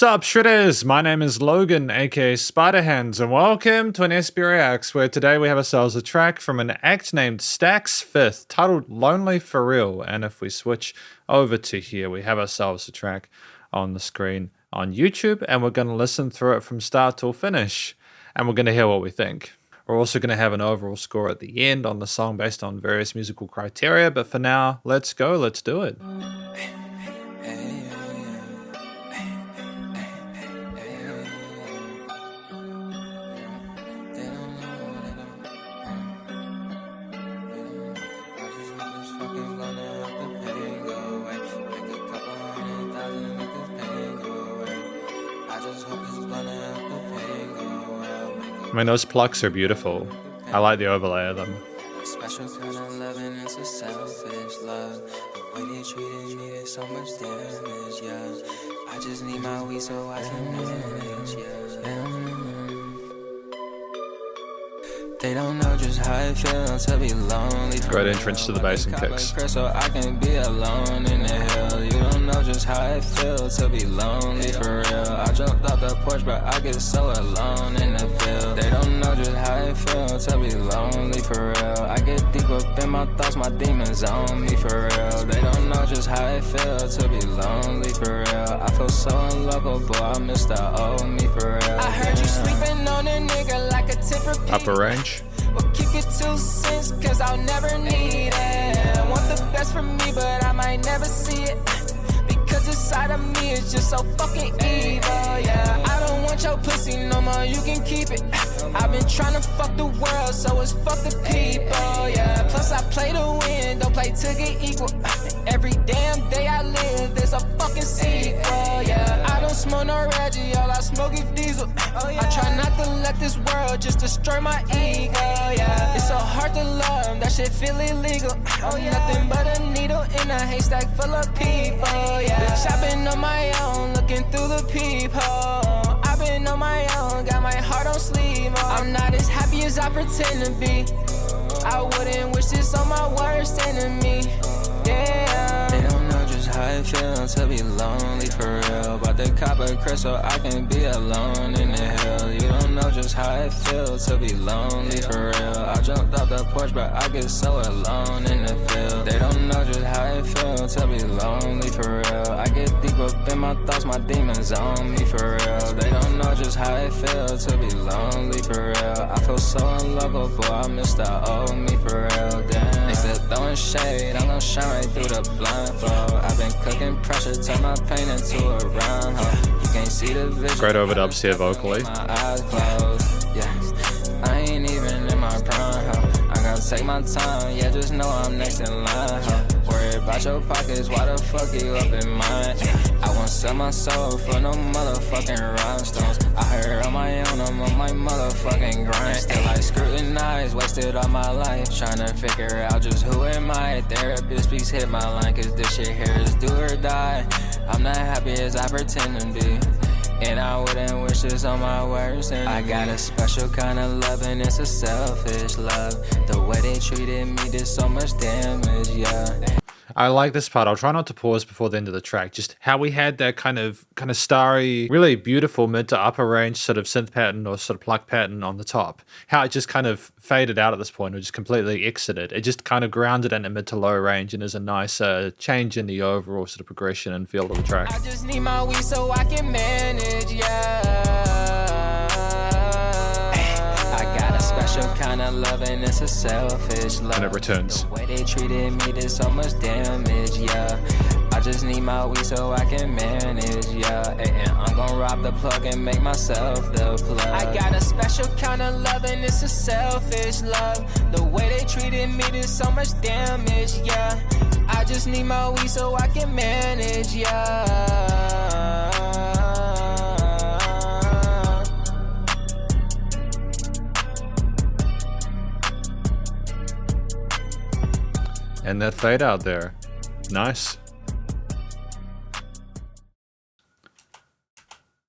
Sup Shredders, my name is Logan aka Spiderhands and welcome to an SB Reacts where today we have ourselves a track from an act named Staxx Fifth titled Lonely For Real, and if we switch over to here we have ourselves a track on the screen on YouTube and we're going to listen through it from start till finish and we're going to hear what we think. We're also going to have an overall score at the end on the song based on various musical criteria, but for now, let's go, let's do it. I mean, those plucks are beautiful. I like the overlay of them. Special kind of loving, it's a selfish love. The way they treated me, there's so much damage, yeah. I just need my weed so I can manage, yeah. They don't know just how it feels to be lonely. Great entrance to the bass and kicks. So I can be alone in the hill. You don't know just how it feels to be lonely for real. I jumped off the porch, but I get so alone in the field. They don't know just how it feels to be lonely for real. I get deep up in my thoughts, my demons on me for real. They don't know just how it feels to be lonely for real. I feel so unlovable, I miss the old me for real. I heard you sleeping on a nigga like a tipper. Upper range. Well, keep your 2 cents, cause I'll never need it. I want the best for me, but I might never see it. Because inside of me is just so fucking evil, yeah. I don't want your pussy no more, you can keep it. I've been trying to fuck the world, so it's fuck the people, yeah. Plus I play to win, don't play to get equal. Every damn day I live, there's a fucking sequel, yeah. I don't smoke no Reggie, all I smoke is diesel. I try not to let this world just destroy my ego, yeah. It's so hard to love, that shit feel illegal. I'm nothing but a needle in a haystack full of people, yeah. Bitch, I've been on my own, looking through the peephole. I've been on my own, got my heart on sleep mode. I'm not as happy as I pretend to be. I wouldn't wish this on my worst enemy, yeah. They don't know just how it feels to be lonely for real. But they cop a crystal, I can be alone in the hill. You don't know just how it feels to be lonely for real. I jumped off the porch, but I get so alone in the field. They don't know just how it feels to be lonely for real. I get deep up in my thoughts, my demons on me for real. They don't know just how it feels to be lonely for real. I feel so unlovable, I miss the old me for real, damn. They still throwing shade, I'm gonna shine right through the blindfold. I've been cooking pressure, turn my pain into a round hole. You can't see the vision. Great overdubs here vocally. My eyes closed, yeah. I ain't even in my prime, ho. I gotta take my time, yeah, just know I'm next in line, ho. Worry about your pockets, why the fuck you up in mine? I won't sell my soul for no motherfucking rhinestones. I heard on my own, I'm on my motherfucking grind. Still I scrutinize, wasted all my life trying to figure out just who am I. Therapist, please hit my line, cause this shit here is do or die. I'm not happy as I pretend to be, and I wouldn't wish this on my worst enemy. I got a special kind of love and it's a selfish love. The way they treated me did so much damage, yeah. I like this part. I'll try not to pause before the end of the track. Just how we had that kind of starry, really beautiful mid to upper range sort of synth pattern or sort of pluck pattern on the top. How it just kind of faded out at this point or just completely exited. It just kind of grounded in a mid to low range and is a nice change in the overall sort of progression and feel of the track. I just need my weed so I can manage, yeah. Special kind of love and it's a selfish love. And it returns. The way they treated me did so much damage, yeah. I just need my weed so I can manage, yeah. And I'm gonna rob the plug and make myself the plug. I got a special kind of love and it's a selfish love. The way they treated me did so much damage, yeah. I just need my weed so I can manage, yeah. And that fade out there. Nice.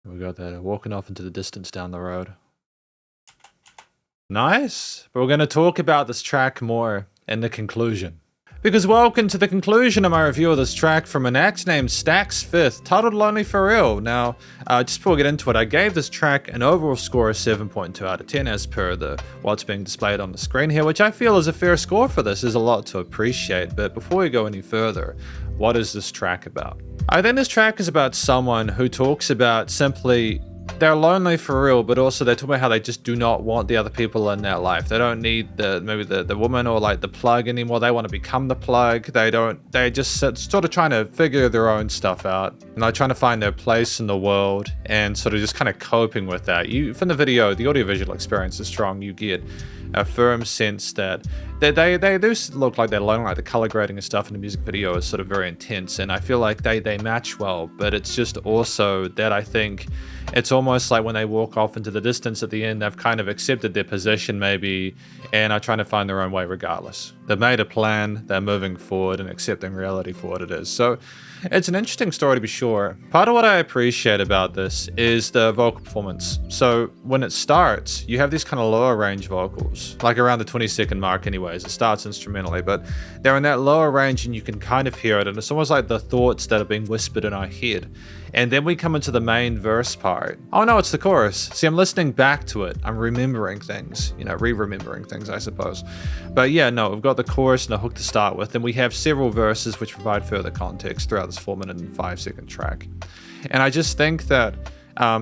We got that walking off into the distance down the road. Nice. But we're going to talk about this track more in the conclusion. Because welcome to the conclusion of my review of this track from an act named Staxx Fifth, titled Lonely For Real. Now, just before we get into it, I gave this track an overall score of 7.2 out of 10 as per what's being displayed on the screen here, which I feel is a fair score for this. There's a lot to appreciate, but before we go any further, what is this track about? I think this track is about someone who talks about simply they're lonely for real, but also they talk about how they just do not want the other people in their life. They don't need maybe the woman or like the plug anymore. They want to become the plug. They just sort of trying to figure their own stuff out and they're trying to find their place in the world and sort of just kind of coping with that. From the video, the audiovisual experience is strong. You get a firm sense that they do look like they're lonely, like the color grading and stuff in the music video is sort of very intense, and I feel like they match well, but it's just also that I think it's almost like when they walk off into the distance at the end, they've kind of accepted their position maybe and are trying to find their own way regardless. They've made a plan, they're moving forward and accepting reality for what it is. So it's an interesting story to be sure. Part of what I appreciate about this is the vocal performance. So when it starts, you have these kind of lower range vocals, like around the 20-second mark anyways. It starts instrumentally, but they're in that lower range and you can kind of hear it, and it's almost like the thoughts that are being whispered in our head. And then we come into the main verse part. Oh no, it's the chorus. See, I'm listening back to it. I'm remembering things, re-remembering things, I suppose. But yeah, no, we've got the chorus and the hook to start with, and we have several verses which provide further context throughout this 4-minute and 5-second track. And I just think that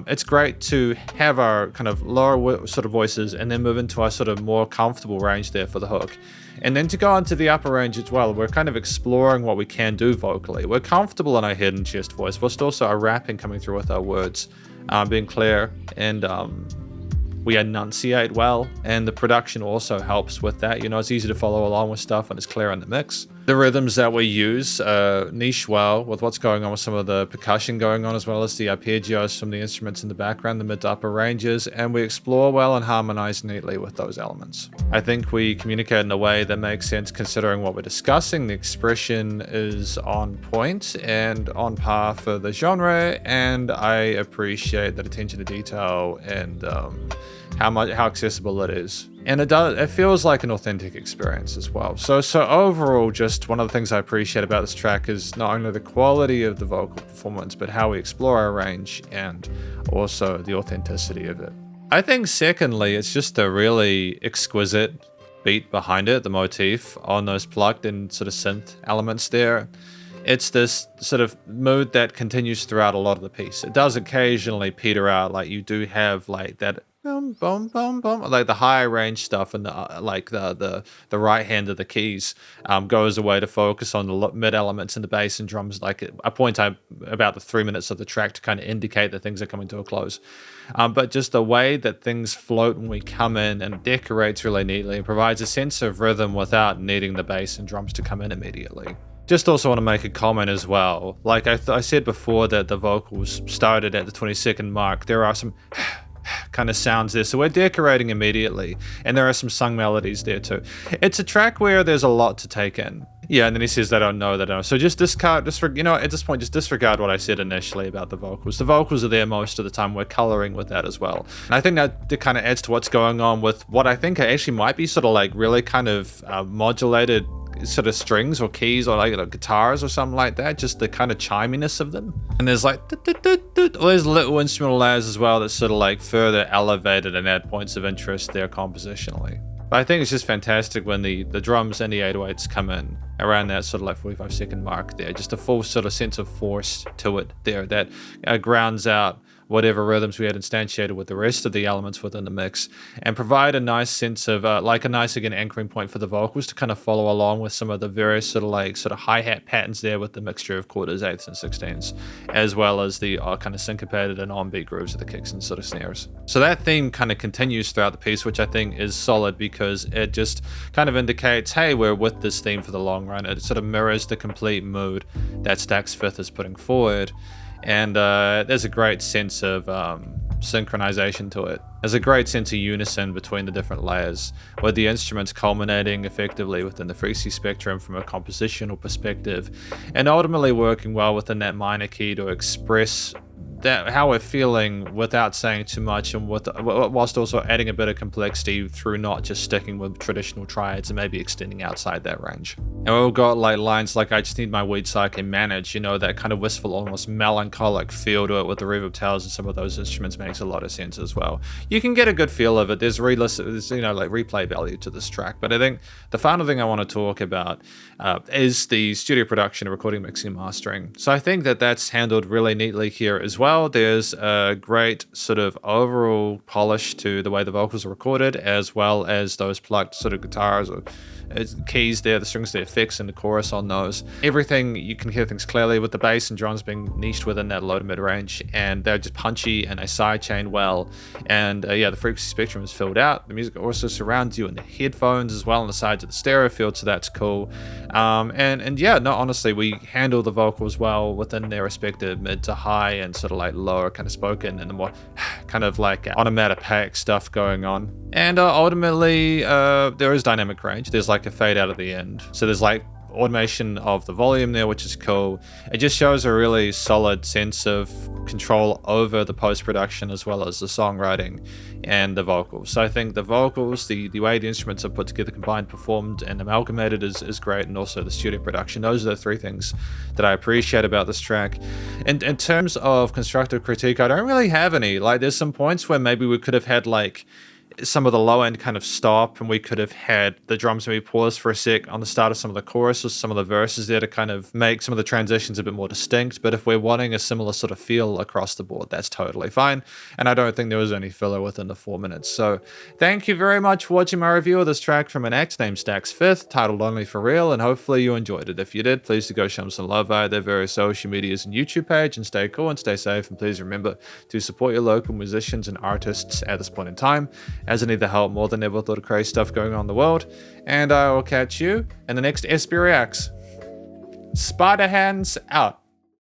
it's great to have our kind of lower sort of voices and then move into our sort of more comfortable range there for the hook. And then to go onto the upper range as well, we're kind of exploring what we can do vocally. We're comfortable in our head and chest voice, whilst also our rapping coming through with our words, being clear, and we enunciate well, and the production also helps with that. It's easy to follow along with stuff and it's clear in the mix. The rhythms that we use niche well with what's going on with some of the percussion going on, as well as the arpeggios from the instruments in the background, the mid to upper ranges, and we explore well and harmonize neatly with those elements. I think we communicate in a way that makes sense considering what we're discussing. The expression is on point and on par for the genre, and I appreciate that attention to detail and how accessible it is. And it feels like an authentic experience as well. So overall, just one of the things I appreciate about this track is not only the quality of the vocal performance, but how we explore our range and also the authenticity of it. I think secondly, it's just a really exquisite beat behind it, the motif on those plugged in sort of synth elements there. It's this sort of mood that continues throughout a lot of the piece. It does occasionally peter out, like you do have like that boom, boom, boom, boom, like the high range stuff, and the right hand of the keys goes away to focus on the mid elements and the bass and drums, like a point about the 3 minutes of the track to kind of indicate that things are coming to a close. But just the way that things float when we come in and decorates really neatly and provides a sense of rhythm without needing the bass and drums to come in immediately. Just also want to make a comment as well. Like I said before that the vocals started at the 20-second mark, there are some kind of sounds there, so we're decorating immediately, and there are some sung melodies there too. It's a track where there's a lot to take in. Yeah, and then he says they don't know. So just discard, at this point, just disregard what I said initially about the vocals. The vocals are there most of the time. We're coloring with that as well. And I think that kind of adds to what's going on with what I think actually might be sort of like really kind of modulated sort of strings or keys or like guitars or something like that, just the kind of chiminess of them. And there's like all these little instrumental layers as well that sort of like further elevated and add points of interest there compositionally. But I think it's just fantastic when the drums and the 808s come in around that sort of like 45-second mark there, just a full sort of sense of force to it there that grounds out whatever rhythms we had instantiated with the rest of the elements within the mix, and provide a nice sense of like a nice again anchoring point for the vocals to kind of follow along with some of the various sort of hi-hat patterns there with the mixture of quarters, eighths and 16ths, as well as the kind of syncopated and on-beat grooves of the kicks and sort of snares. So that theme kind of continues throughout the piece, which I think is solid because it just kind of indicates, hey, we're with this theme for the long run. It sort of mirrors the complete mood that Staxx Fifth is putting forward. And there's a great sense of synchronization to it. There's a great sense of unison between the different layers, with the instruments culminating effectively within the frequency spectrum from a compositional perspective, and ultimately working well within that minor key to express how we're feeling without saying too much, and whilst also adding a bit of complexity through not just sticking with traditional triads and maybe extending outside that range. And we've got like lines like "I just need my weed so I can manage," you know, that kind of wistful, almost melancholic feel to it with the reverb tails, and some of those instruments makes a lot of sense as well. You can get a good feel of it. There's like replay value to this track, but I think the final thing I want to talk about is the studio production, recording, mixing, and mastering. So I think that that's handled really neatly here as well. There's a great sort of overall polish to the way the vocals are recorded, as well as those plucked sort of guitars or keys there, the strings, the effects, and the chorus on those. Everything, you can hear things clearly with the bass and drums being niched within that low to mid range, and they're just punchy and they sidechain well. And the frequency spectrum is filled out. The music also surrounds you in the headphones as well on the sides of the stereo field, so that's cool. Honestly, we handle the vocals well within their respective mid to high and sort of like lower kind of spoken and the more kind of like onomatopoeic stuff going on. And ultimately, there is dynamic range. There's like a fade out at the end. So there's like automation of the volume there, which is cool. It just shows a really solid sense of control over the post-production as well as the songwriting and the vocals. So I think the vocals, the way the instruments are put together, combined, performed, and amalgamated is great, and also the studio production. Those are the three things that I appreciate about this track. And in terms of constructive critique, I don't really have any. Like, there's some points where maybe we could have had like some of the low end kind of stop, and we could have had the drums maybe pause for a sec on the start of some of the choruses, some of the verses there to kind of make some of the transitions a bit more distinct. But if we're wanting a similar sort of feel across the board, that's totally fine. And I don't think there was any filler within the 4 minutes. So thank you very much for watching my review of this track from an act named Staxx Fifth, titled Only For Real, and hopefully you enjoyed it. If you did, please do go show them some love via their various social medias and YouTube page, and stay cool and stay safe. And please remember to support your local musicians and artists at this point in time, as it needs the help more than ever with all the crazy stuff going on in the world. And I will catch you in the next SP Reacts. Spiderhands out.